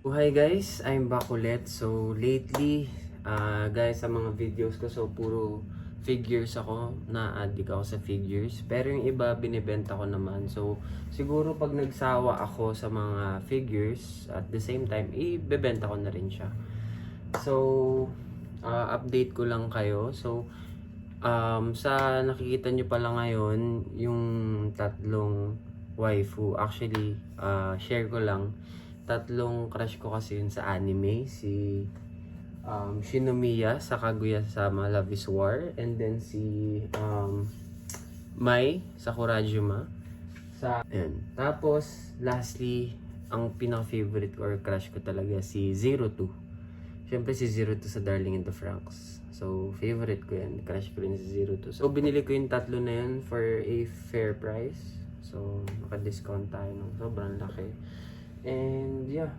Hi guys, I'm back ulit. So lately, guys, sa mga videos ko, so puro figures ako, na-addict ako sa figures. Pero yung iba, binibenta ko naman. So siguro pag nagsawa ako sa mga figures, at the same time, ibebenta ko na rin siya. So, update ko lang kayo. So, sa nakikita nyo pala ngayon, yung tatlong waifu, actually, share ko lang. Tatlong crush ko kasi yun sa anime, si Shinomiya sa Kaguya-sama Love is War, and then si Mai sa Kurajima sa ayan. Tapos lastly, ang pinaka-favorite or crush ko talaga si Zero Two. Siyempre si Zero Two sa Darling in the Franxx. So favorite ko yan, crush ko rin si Zero Two. So binili ko yung tatlo na yun for a fair price. So naka-discount tayo ng sobrang laki. And yeah,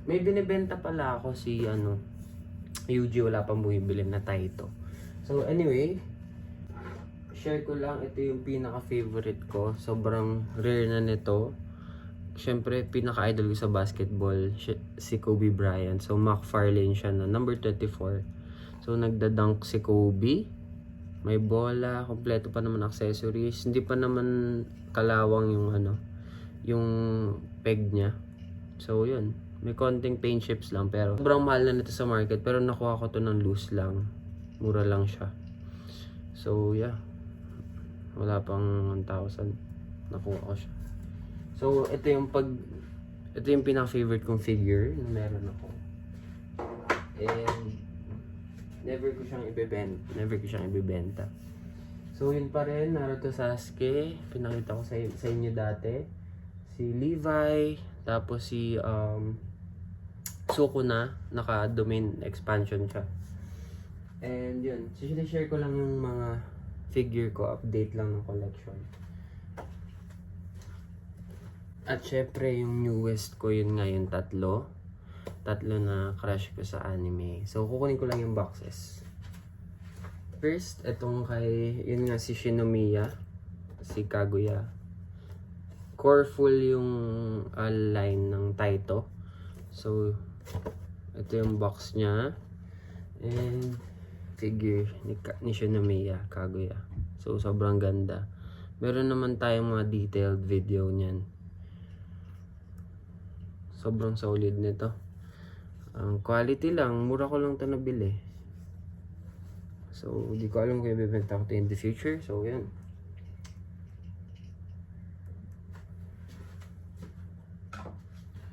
may binibenta pala ako si Yuji, wala pang bumibili na Taito. So anyway, share ko lang, ito yung pinaka-favorite ko. Sobrang rare na nito. Siyempre, pinaka-idol ko sa basketball, si Kobe Bryant. So McFarlane siya na, number 24. So nagdadunk si Kobe. May bola, kompleto pa naman accessories. Hindi pa naman kalawang yung peg niya. So yun, may konting paint chips lang, pero sobrang mahal na nito sa market, pero nakuha ko to ng loose lang. Mura lang siya. So yeah, wala pang 1,000, nakuha ko siya. So ito yung pinaka-favorite kong figure na meron ako. And never ko siyang ibebenta. So yun pa rin, Naruto Sasuke, pinakita ko sa inyo dati. Si Levi, tapos si Sukuna, naka-domain expansion siya. And yun, so share ko lang yung mga figure ko, update lang ng collection. At syempre yung newest ko, yun nga yung tatlo na crush ko sa anime. So kukunin ko lang yung boxes. First, etong yun nga si Shinomiya, si Kaguya. Coreful yung line ng Taito. So ito yung box niya. And figure ni Shinomiya, Kaguya. So sobrang ganda. Meron naman tayong mga detailed video niyan. Sobrang solid nito. Ang quality lang, mura ko lang ito nabili. So di ko alam kung ibebenta ko ito in the future. So yan.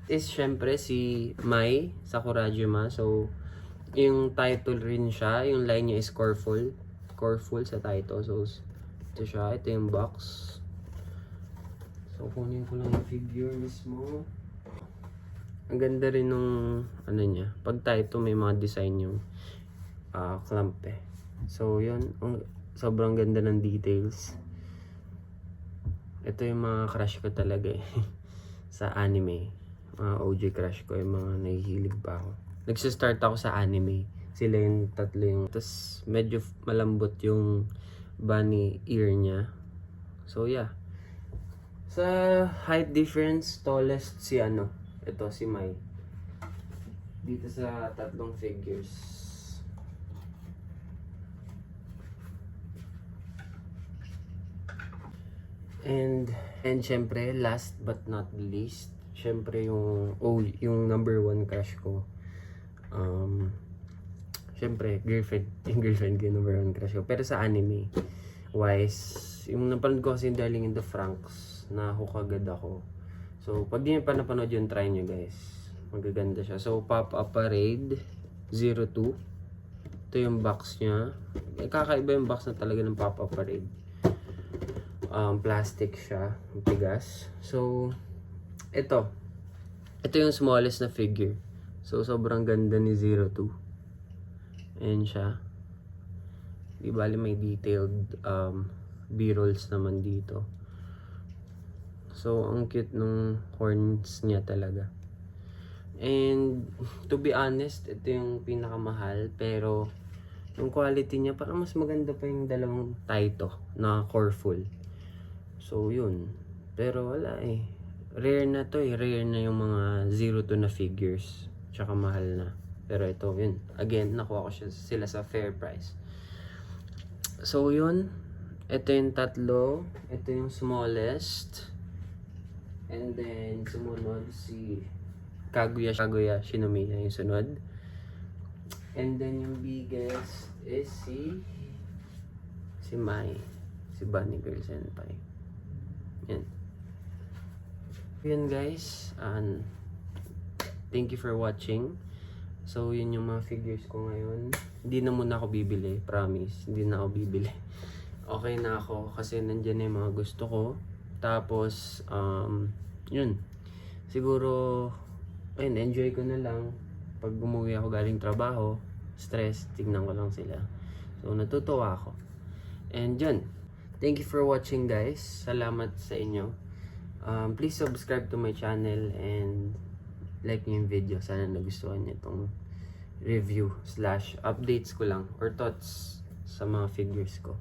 Is syempre si Mai sa Kurajima. So yung title rin siya, yung line niya is Coreful sa title. So ito siya, ito yung box. So kunin ko lang yung figure mismo. Ang ganda rin nung niya. Pag title may mga design yung clamp eh. So yun, sobrang ganda ng details. Ito yung mga crush ko talaga eh. Sa anime. Mga OG crush ko, yung mga nahihilig pa ako. Nagsistart ako sa anime. Sila yung tatlo yung... Tapos medyo malambot yung bunny ear niya. So yeah. Sa height difference, tallest si ito si Mai. Dito sa tatlong figures. And syempre, last but not least, syempre yung number one crush ko. Syempre, yung girlfriend ko yung number one crush ko. Pero sa anime wise, yung napanood ko kasi Darling in the Franxx, na-hook agad ako. So, pag di nyo pa napanood yun, try nyo guys. Magaganda siya. So, Pop-Up Parade 02. Ito yung box niya. Kakaiba yung box na talaga ng Pop-Up Parade. Plastic siya. Tigas. So, ito yung smallest na figure. So, sobrang ganda ni 02. Ayan siya. Di bali may detailed B-rolls naman dito. So, ang cute nung horns niya talaga. And, to be honest, ito yung pinakamahal. Pero, yung quality niya, parang mas maganda pa yung dalawang Taito na Coreful. So, yun. Pero wala eh. rare na to eh. Rare na yung mga 0 to na figures. Tsaka mahal na. Pero ito, yun. Again, nakuha ko sila sa fair price. So, yun. Ito yung tatlo. Ito yung smallest. And then, sumunod si Kaguya Shinomiya yung sunod. And then, yung biggest is si Mai. Si Bunny Girl Senpai. Yan. Yun guys. Thank you for watching. So, yun yung mga figures ko ngayon. Hindi na muna ako bibili. Promise. Hindi na ako bibili. Okay na ako kasi nandyan na yung mga gusto ko. Tapos, yun. Siguro, ayun, enjoy ko na lang. Pag umuwi ako galing trabaho, stress, tignan ko lang sila. So, natutuwa ako. And yun. Thank you for watching guys. Salamat sa inyo. Please subscribe to my channel and like niyo yung video. Sana nagustuhan niyo itong review / updates ko lang or thoughts sa mga figures ko.